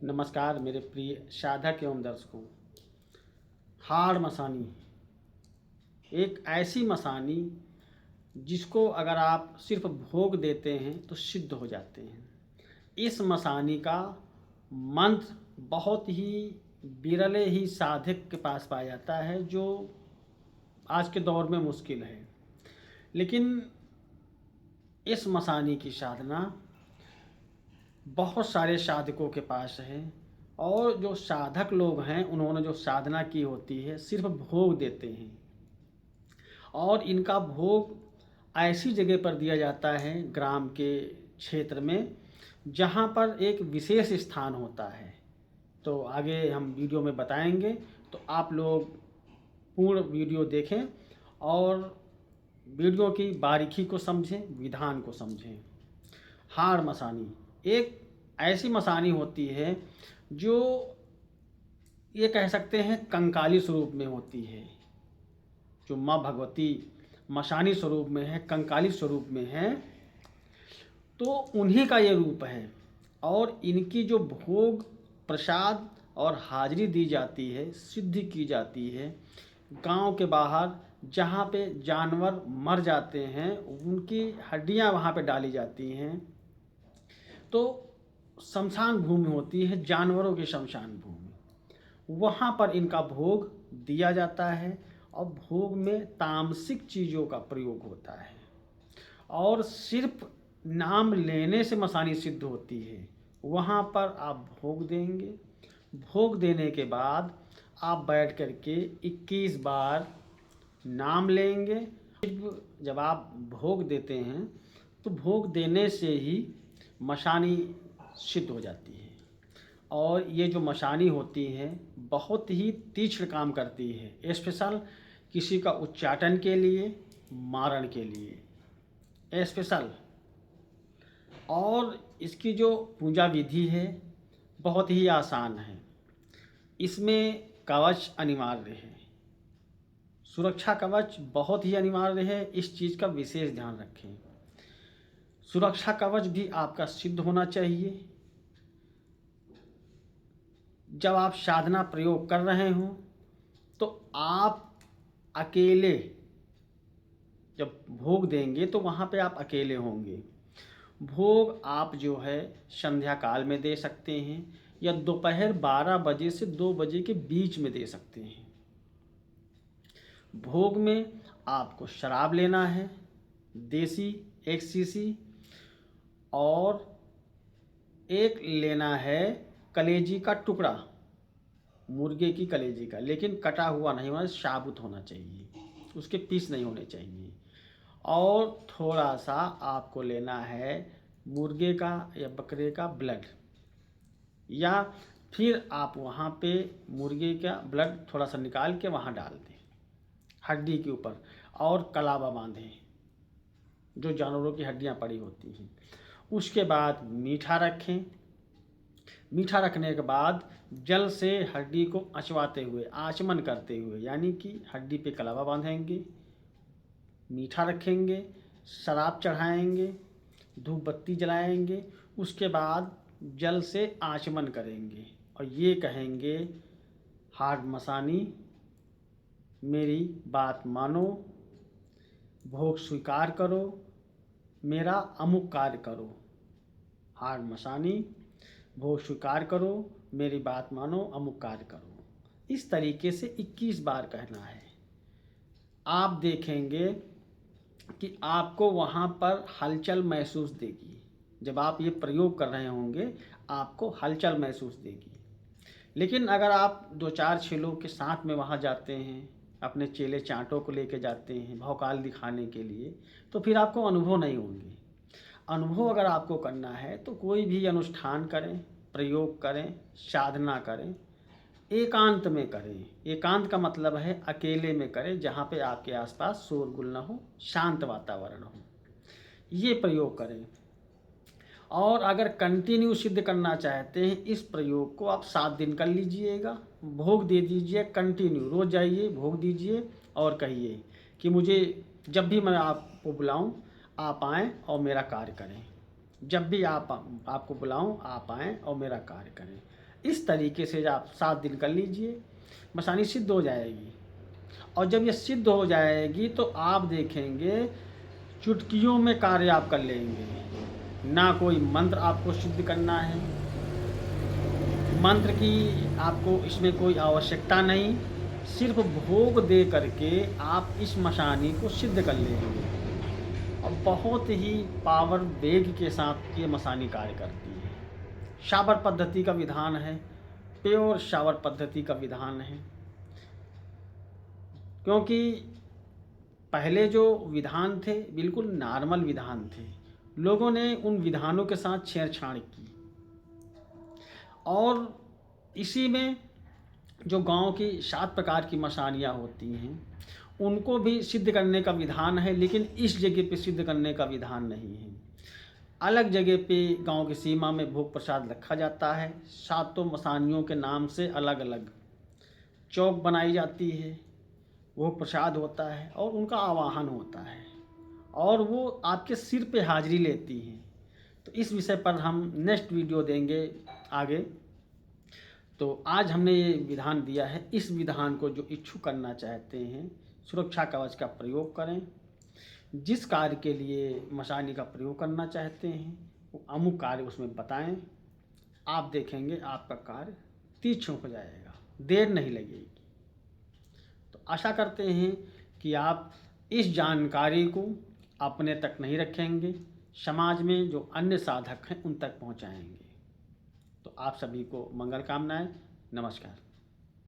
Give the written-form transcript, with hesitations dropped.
नमस्कार मेरे प्रिय साधक एवं दर्शकों। हाड़ मसानी एक ऐसी मसानी जिसको अगर आप सिर्फ भोग देते हैं तो सिद्ध हो जाते हैं। इस मसानी का मंत्र बहुत ही विरले ही साधक के पास पाया जाता है, जो आज के दौर में मुश्किल है। लेकिन इस मसानी की साधना बहुत सारे साधकों के पास है, और जो साधक लोग हैं उन्होंने जो साधना की होती है सिर्फ भोग देते हैं, और इनका भोग ऐसी जगह पर दिया जाता है ग्राम के क्षेत्र में जहाँ पर एक विशेष स्थान होता है। तो आगे हम वीडियो में बताएंगे, तो आप लोग पूर्ण वीडियो देखें और वीडियो की बारीकी को समझें, विधान को समझें। हाड़ मसानी एक ऐसी मसानी होती है जो ये कह सकते हैं कंकाली स्वरूप में होती है। जो माँ भगवती मसानी स्वरूप में है, कंकाली स्वरूप में है, तो उन्हीं का ये रूप है। और इनकी जो भोग प्रसाद और हाजिरी दी जाती है, सिद्धि की जाती है गांव के बाहर, जहाँ पे जानवर मर जाते हैं उनकी हड्डियाँ वहाँ पे डाली जाती हैं। तो शमशान भूमि होती है, जानवरों की शमशान भूमि, वहाँ पर इनका भोग दिया जाता है। और भोग में तामसिक चीज़ों का प्रयोग होता है, और सिर्फ नाम लेने से मसानी सिद्ध होती है। वहाँ पर आप भोग देंगे, भोग देने के बाद आप बैठ कर के 21 बार नाम लेंगे। जब आप भोग देते हैं तो भोग देने से ही मसानी सिद्ध हो जाती है। और ये जो मसानी होती है बहुत ही तीक्ष्ण काम करती है, स्पेशल किसी का उच्चाटन के लिए, मारण के लिए स्पेशल। और इसकी जो पूजा विधि है बहुत ही आसान है। इसमें कवच अनिवार्य है, सुरक्षा कवच बहुत ही अनिवार्य है। इस चीज़ का विशेष ध्यान रखें। सुरक्षा कवच भी आपका सिद्ध होना चाहिए। जब आप साधना प्रयोग कर रहे हों तो आप अकेले जब भोग देंगे तो वहाँ पे आप अकेले होंगे। भोग आप जो है संध्या काल में दे सकते हैं, या दोपहर 12 बजे से 2 बजे के बीच में दे सकते हैं। भोग में आपको शराब लेना है, देसी 1 सीसी, और एक लेना है कलेजी का टुकड़ा, मुर्गे की कलेजी का, लेकिन कटा हुआ नहीं होना, साबुत होना चाहिए, उसके पीस नहीं होने चाहिए। और थोड़ा सा आपको लेना है मुर्गे का या बकरे का ब्लड, या फिर आप वहाँ पे मुर्गे का ब्लड थोड़ा सा निकाल के वहाँ डाल दें हड्डी के ऊपर, और कलावा बांधें जो जानवरों की हड्डियाँ पड़ी होती हैं। उसके बाद मीठा रखें। मीठा रखने के बाद जल से हड्डी को अचवाते हुए, आचमन करते हुए, यानी कि हड्डी पे कलावा बांधेंगे, मीठा रखेंगे, शराब चढ़ाएंगे, धूप बत्ती जलाएंगे। उसके बाद जल से आचमन करेंगे और ये कहेंगे, हाड़ मसानी मेरी बात मानो, भोग स्वीकार करो, मेरा अमुक कार्य करो। हाड़ मसानी भोग स्वीकार करो, मेरी बात मानो, अमुक कार्य करो। इस तरीके से 21 बार कहना है। आप देखेंगे कि आपको वहाँ पर हलचल महसूस देगी। जब आप ये प्रयोग कर रहे होंगे आपको हलचल महसूस देगी। लेकिन अगर आप 2-4-6 लोग के साथ में वहाँ जाते हैं, अपने चेले चाँटों को लेके जाते हैं भौकाल दिखाने के लिए, तो फिर आपको अनुभव नहीं होंगे। अनुभव अगर आपको करना है तो कोई भी अनुष्ठान करें, प्रयोग करें, साधना करें, एकांत में करें। एकांत का मतलब है अकेले में करें, जहाँ पे आपके आसपास शोरगुल ना हो, शांत वातावरण हो, ये प्रयोग करें। और अगर कंटिन्यू सिद्ध करना चाहते हैं इस प्रयोग को, आप 7 दिन कर लीजिएगा। भोग दे दीजिए कंटिन्यू, रोज़ जाइए भोग दीजिए और कहिए कि मुझे जब भी मैं आपको बुलाऊं आप आएँ और मेरा कार्य करें। जब भी आपको बुलाऊं आप आएँ और मेरा कार्य करें। इस तरीके से आप 7 दिन कर लीजिए, मसानी सिद्ध हो जाएगी। और जब ये सिद्ध हो जाएगी तो आप देखेंगे चुटकियों में कार्य आप कर लेंगे। ना कोई मंत्र आपको सिद्ध करना है, मंत्र की आपको इसमें कोई आवश्यकता नहीं, सिर्फ भोग दे करके आप इस मशानी को सिद्ध कर लेंगे। और बहुत ही पावर वेग के साथ ये मसानी कार्य करती है। शावर पद्धति का विधान है, प्योर शावर पद्धति का विधान है। क्योंकि पहले जो विधान थे बिल्कुल नॉर्मल विधान थे, लोगों ने उन विधानों के साथ छेड़छाड़ की और इसी में जो गांव की 7 प्रकार की मसानियाँ होती हैं उनको भी सिद्ध करने का विधान है, लेकिन इस जगह पे सिद्ध करने का विधान नहीं है। अलग जगह पे गांव की सीमा में भोग प्रसाद रखा जाता है। 7 मसानियों के नाम से अलग अलग चौक बनाई जाती है, वो प्रसाद होता है और उनका आवाहन होता है और वो आपके सिर पे हाजिरी लेती हैं। तो इस विषय पर हम नेक्स्ट वीडियो देंगे आगे। तो आज हमने ये विधान दिया है, इस विधान को जो इच्छुक करना चाहते हैं सुरक्षा कवच का प्रयोग करें। जिस कार्य के लिए मसानी का प्रयोग करना चाहते हैं वो अमुक कार्य उसमें बताएं, आप देखेंगे आपका कार्य तीक्ष्ण हो जाएगा, देर नहीं लगेगी। तो आशा करते हैं कि आप इस जानकारी को अपने तक नहीं रखेंगे, समाज में जो अन्य साधक हैं उन तक पहुंचाएंगे। तो आप सभी को मंगल कामनाएं। नमस्कार।